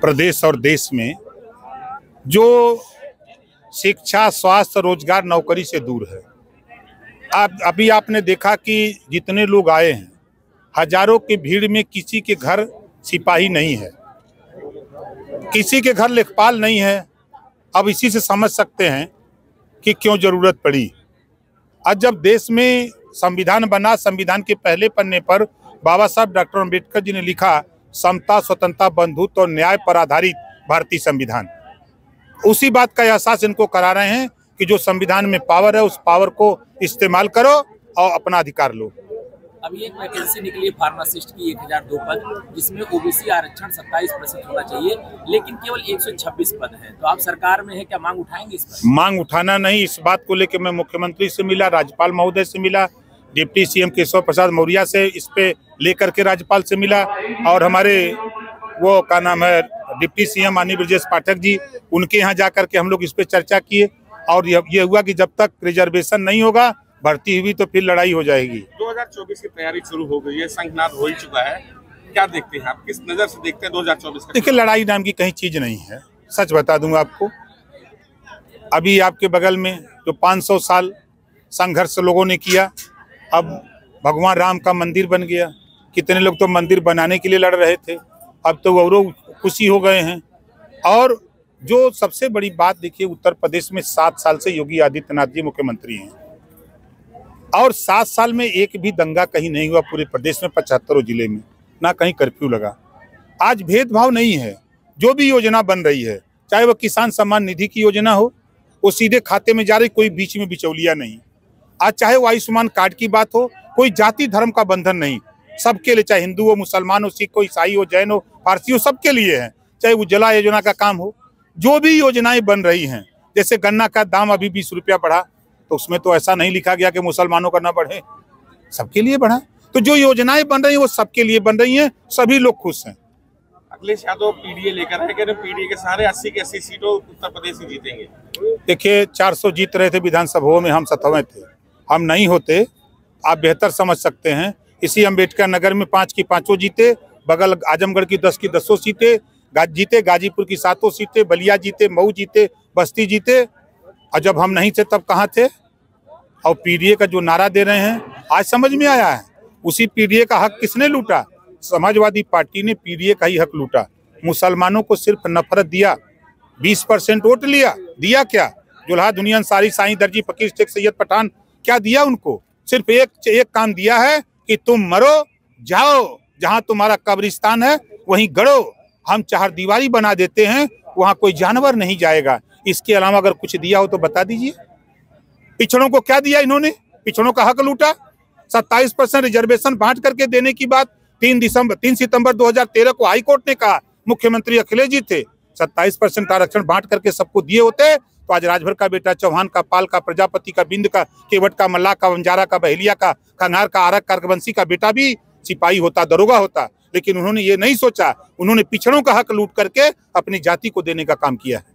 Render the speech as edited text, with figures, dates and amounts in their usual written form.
प्रदेश और देश में जो शिक्षा, स्वास्थ्य, रोजगार, नौकरी से दूर है। अभी आपने देखा कि जितने लोग आए हैं, हजारों की भीड़ में किसी के घर सिपाही नहीं है, किसी के घर लेखपाल नहीं है। अब इसी से समझ सकते हैं कि क्यों जरूरत पड़ी। आज जब देश में संविधान बना, संविधान के पहले पन्ने पर बाबा साहब डॉक्टर अम्बेडकर जी ने लिखा, समता, स्वतंत्रता, बंधुत्व और न्याय पर आधारित भारतीय संविधान। उसी बात का एहसास इनको करा रहे हैं कि जो संविधान में पावर है, उस पावर को इस्तेमाल करो और अपना अधिकार लो। अभी एक वैकेंसी निकली है फार्मासिस्ट की 1002 पद, जिसमें ओबीसी आरक्षण 27% होना चाहिए, लेकिन केवल 126 पद है। तो आप सरकार में है, क्या मांग उठाएंगे इस पर? मांग उठाना नहीं, इस बात को लेकर मैं मुख्यमंत्री से मिला, राज्यपाल महोदय से मिला, डिप्टी सीएम केशव प्रसाद मौर्य से इस पे लेकर के राज्यपाल से मिला, और हमारे वो क्या नाम है डिप्टी सीएम आनी ब्रजेश पाठक जी, उनके यहाँ जाकर के हम लोग इस पे चर्चा किए। और ये हुआ कि जब तक रिजर्वेशन नहीं होगा, भर्ती हुई तो फिर लड़ाई हो जाएगी। 2024 की तैयारी शुरू हो गई है, संघनाद हो ही चुका है, क्या देखते हैं आप, किस नजर से देखते हैं 2024 का? देखिए, लड़ाई नाम की कहीं चीज नहीं है, सच बता दूंगा आपको। अभी आपके बगल में जो 500 साल संघर्ष लोगों ने किया, अब भगवान राम का मंदिर बन गया। कितने लोग तो मंदिर बनाने के लिए लड़ रहे थे, अब तो वो खुशी हो गए हैं। और जो सबसे बड़ी बात देखिए, उत्तर प्रदेश में 7 साल से योगी आदित्यनाथ जी मुख्यमंत्री हैं, और 7 साल में एक भी दंगा कहीं नहीं हुआ पूरे प्रदेश में, 75 जिले में, ना कहीं कर्फ्यू लगा। आज भेदभाव नहीं है, जो भी योजना बन रही है, चाहे वो किसान सम्मान निधि की योजना हो, वो सीधे खाते में जा रही, कोई बीच में बिचौलिया नहीं। आज चाहे वो आयुष्मान कार्ड की बात हो, कोई जाति धर्म का बंधन नहीं, सबके लिए, चाहे हिंदू हो, मुसलमान हो, सिख हो, ईसाई हो, जैन हो, पारसी हो, सबके लिए है। चाहे उज्ज्वला योजना का काम हो, जो भी योजनाएं बन रही हैं, जैसे गन्ना का दाम अभी 20 रुपया बढ़ा, तो उसमें तो ऐसा नहीं लिखा गया कि मुसलमानों का ना बढ़े, सबके लिए बढ़ा। तो जो योजनाएं बन रही हैं वो सबके लिए बन रही हैं, सभी लोग खुश हैं। अखिलेश यादव पीडीए लेकर है, कह रहे पीडीए के सारे 80 की 80 सीटों उत्तर प्रदेश में जीतेंगे। देखिए, 400 जीत रहे थे विधानसभाओं में, हम 7वें थे। हम नहीं होते, आप बेहतर समझ सकते हैं। इसी अम्बेडकर नगर में 5 की 5 जीते, बगल आजमगढ़ की 10 की 10 सीटें जीते, गाजीपुर की 7 सीटें, बलिया जीते, मऊ जीते, बस्ती जीते। और जब हम नहीं थे तब कहाँ थे? और पीडीए का जो नारा दे रहे हैं, आज समझ में आया है। उसी पीडीए का हक किसने लूटा? समाजवादी पार्टी ने पीडीए का ही हक लूटा। मुसलमानों को सिर्फ नफरत दिया, 20% वोट लिया। दिया क्या? जुल्हा दुनिया अंसारी, साईं दर्जी, फकीर शेख सैयद पठान, क्या दिया उनको? सिर्फ एक काम दिया है कि तुम मरो, जाओ, जहां तुम्हारा कब्रिस्तान है वहीं गड़ो, हम 4 दीवारी बना देते हैं, वहां कोई जानवर नहीं जाएगा। इसके अलावा अगर कुछ दिया हो तो बता दीजिए। पिछड़ों को क्या दिया इन्होंने? पिछड़ों का हक लूटा। 27% रिजर्वेशन बांट करके देने की बात 3 सितंबर 2013 को हाईकोर्ट ने कहा, मुख्यमंत्री अखिलेश जी थे। 27% आरक्षण बांट करके सबको दिए होते तो आज राजभर का बेटा, चौहान का, पाल का, प्रजापति का, बिंद का, केवट का, मल्लाह का, बंजारा का, बहेलिया का, खंगार का, आरक का, वंशी का बेटा भी सिपाही होता, दरोगा होता। लेकिन उन्होंने ये नहीं सोचा, उन्होंने पिछड़ों का हक लूट करके अपनी जाति को देने का काम किया है।